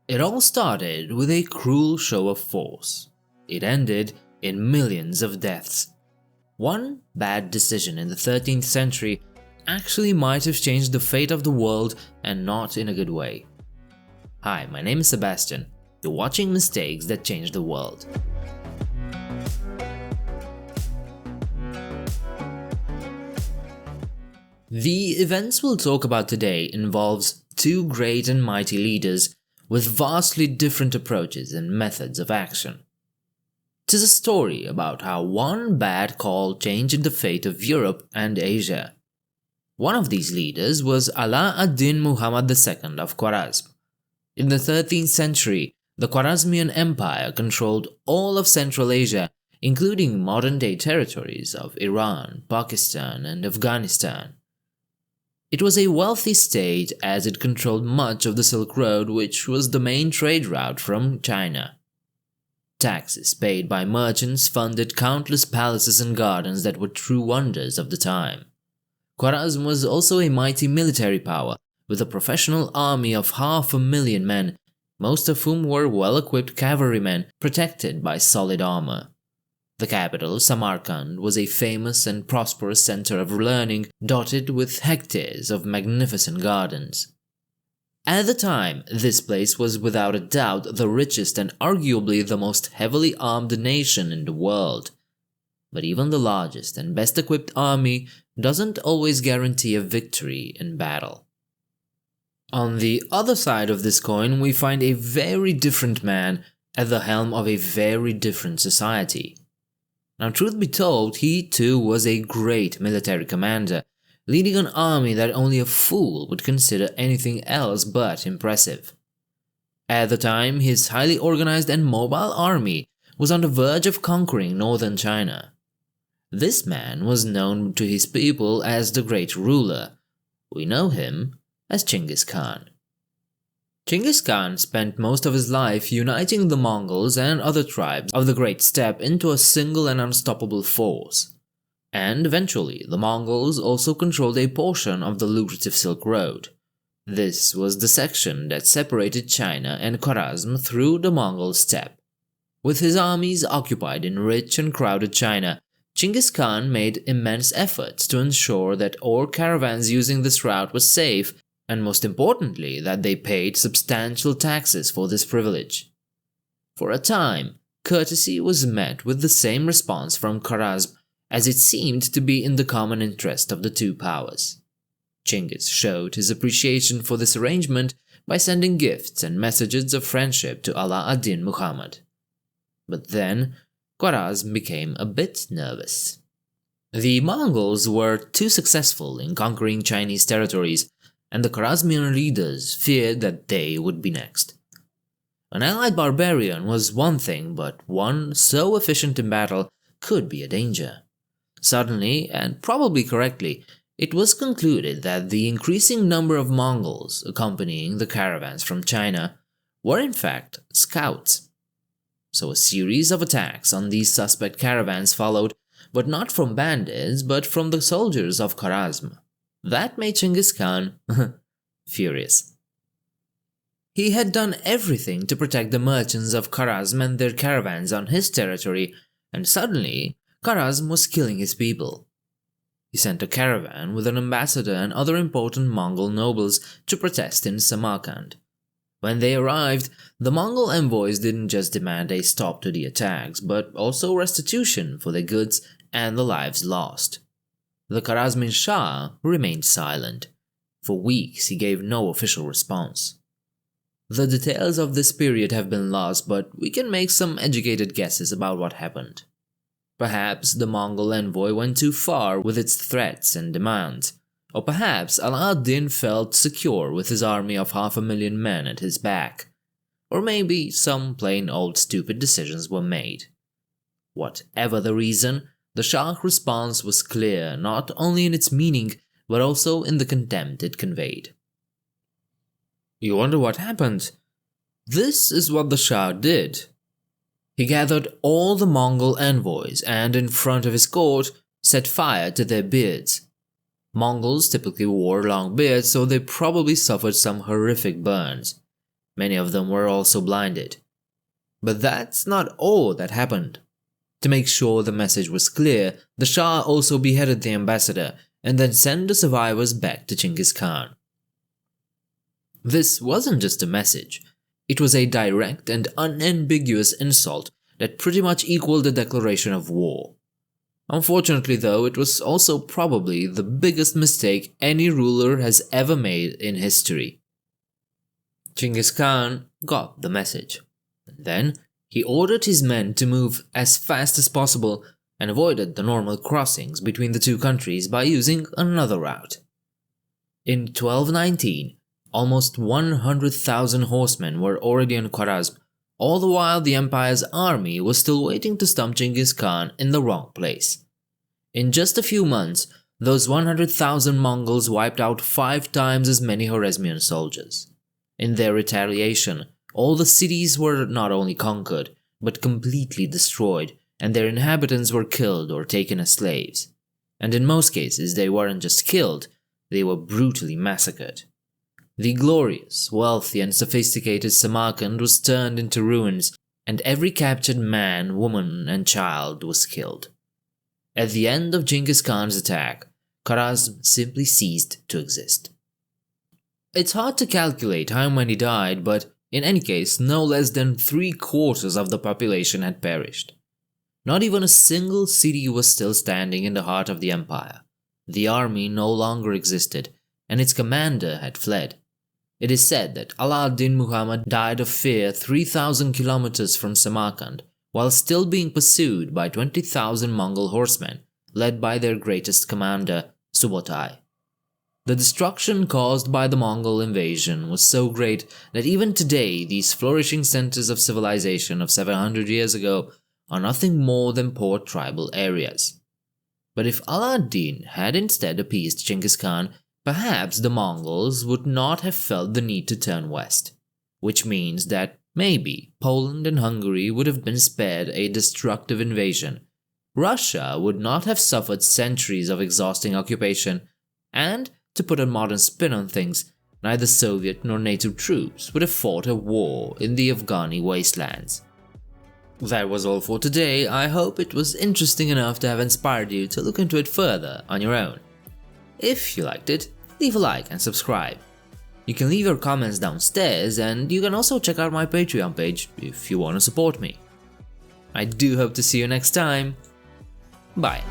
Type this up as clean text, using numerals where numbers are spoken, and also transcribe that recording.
It all started with a cruel show of force. It ended in millions of deaths. One bad decision in the 13th century actually might have changed the fate of the world, and not in a good way. Hi, my name is Sebastian. You're watching Mistakes That Changed the World. The events we'll talk about today involves two great and mighty leaders with vastly different approaches and methods of action. 'Tis a story about how one bad call changed the fate of Europe and Asia. One of these leaders was Ala ad-Din Muhammad II of Khwarazm. In the 13th century, the Khwarazmian Empire controlled all of Central Asia, including modern-day territories of Iran, Pakistan, and Afghanistan. It was a wealthy state as it controlled much of the Silk Road, which was the main trade route from China. Taxes paid by merchants funded countless palaces and gardens that were true wonders of the time. Khwarazm was also a mighty military power, with a professional army of 500,000 men, most of whom were well-equipped cavalrymen protected by solid armor. The capital, Samarkand, was a famous and prosperous center of learning, dotted with hectares of magnificent gardens. At the time, this place was without a doubt the richest and arguably the most heavily armed nation in the world. But even the largest and best-equipped army doesn't always guarantee a victory in battle. On the other side of this coin, we find a very different man at the helm of a very different society. Now, truth be told, he too was a great military commander, leading an army that only a fool would consider anything else but impressive. At the time, his highly organized and mobile army was on the verge of conquering northern China. This man was known to his people as the Great Ruler. We know him as Genghis Khan. Genghis Khan spent most of his life uniting the Mongols and other tribes of the Great Steppe into a single and unstoppable force. And eventually, the Mongols also controlled a portion of the lucrative Silk Road. This was the section that separated China and Khwarazm through the Mongol steppe. With his armies occupied in rich and crowded China, Genghis Khan made immense efforts to ensure that all caravans using this route were safe, and most importantly, that they paid substantial taxes for this privilege. For a time, courtesy was met with the same response from Khwarazm, as it seemed to be in the common interest of the two powers. Genghis showed his appreciation for this arrangement by sending gifts and messages of friendship to Ala ad-Din Muhammad. But then, Khwarazm became a bit nervous. The Mongols were too successful in conquering Chinese territories, and the Khwarazmian leaders feared that they would be next. An allied barbarian was one thing, but one so efficient in battle could be a danger. Suddenly, and probably correctly, it was concluded that the increasing number of Mongols accompanying the caravans from China were in fact scouts. So a series of attacks on these suspect caravans followed, but not from bandits, but from the soldiers of Khwarazm. That made Genghis Khan furious. He had done everything to protect the merchants of Khwarazm and their caravans on his territory, and suddenly Khwarazm was killing his people. He sent a caravan with an ambassador and other important Mongol nobles to protest in Samarkand. When they arrived, the Mongol envoys didn't just demand a stop to the attacks, but also restitution for their goods and the lives lost. The Khwarazmian Shah remained silent. For weeks he gave no official response. The details of this period have been lost, but we can make some educated guesses about what happened. Perhaps the Mongol envoy went too far with its threats and demands, or perhaps Ala ad-Din felt secure with his army of 500,000 men at his back, or maybe some plain old stupid decisions were made. Whatever the reason, the Shah's response was clear not only in its meaning, but also in the contempt it conveyed. You wonder what happened? This is what the Shah did. He gathered all the Mongol envoys and, in front of his court, set fire to their beards. Mongols typically wore long beards, so they probably suffered some horrific burns. Many of them were also blinded. But that's not all that happened. To make sure the message was clear, the Shah also beheaded the ambassador and then sent the survivors back to Genghis Khan. This wasn't just a message. It was a direct and unambiguous insult that pretty much equaled a declaration of war. Unfortunately though, it was also probably the biggest mistake any ruler has ever made in history. Genghis Khan got the message. Then, he ordered his men to move as fast as possible and avoided the normal crossings between the two countries by using another route. In 1219, almost 100,000 horsemen were already in Khwarazm, all the while the empire's army was still waiting to stump Genghis Khan in the wrong place. In just a few months, those 100,000 Mongols wiped out 5 times as many Khwarazmian soldiers. In their retaliation, all the cities were not only conquered, but completely destroyed, and their inhabitants were killed or taken as slaves. And in most cases, they weren't just killed, they were brutally massacred. The glorious, wealthy, and sophisticated Samarkand was turned into ruins, and every captured man, woman, and child was killed. At the end of Genghis Khan's attack, Khwarazm simply ceased to exist. It's hard to calculate how many died, but in any case, no less than 3/4 of the population had perished. Not even a single city was still standing in the heart of the empire. The army no longer existed, and its commander had fled. It is said that Ala ad-Din Muhammad died of fear 3,000 kilometers from Samarkand, while still being pursued by 20,000 Mongol horsemen, led by their greatest commander, Subotai. The destruction caused by the Mongol invasion was so great that even today these flourishing centers of civilization of 700 years ago are nothing more than poor tribal areas. But if Ala ad-Din had instead appeased Genghis Khan, perhaps the Mongols would not have felt the need to turn west, which means that maybe Poland and Hungary would have been spared a destructive invasion, Russia would not have suffered centuries of exhausting occupation, and, to put a modern spin on things, neither Soviet nor NATO troops would have fought a war in the Afghani wastelands. That was all for today. I hope it was interesting enough to have inspired you to look into it further on your own. If you liked it, leave a like and subscribe. You can leave your comments downstairs, and you can also check out my Patreon page if you want to support me. I do hope to see you next time. Bye.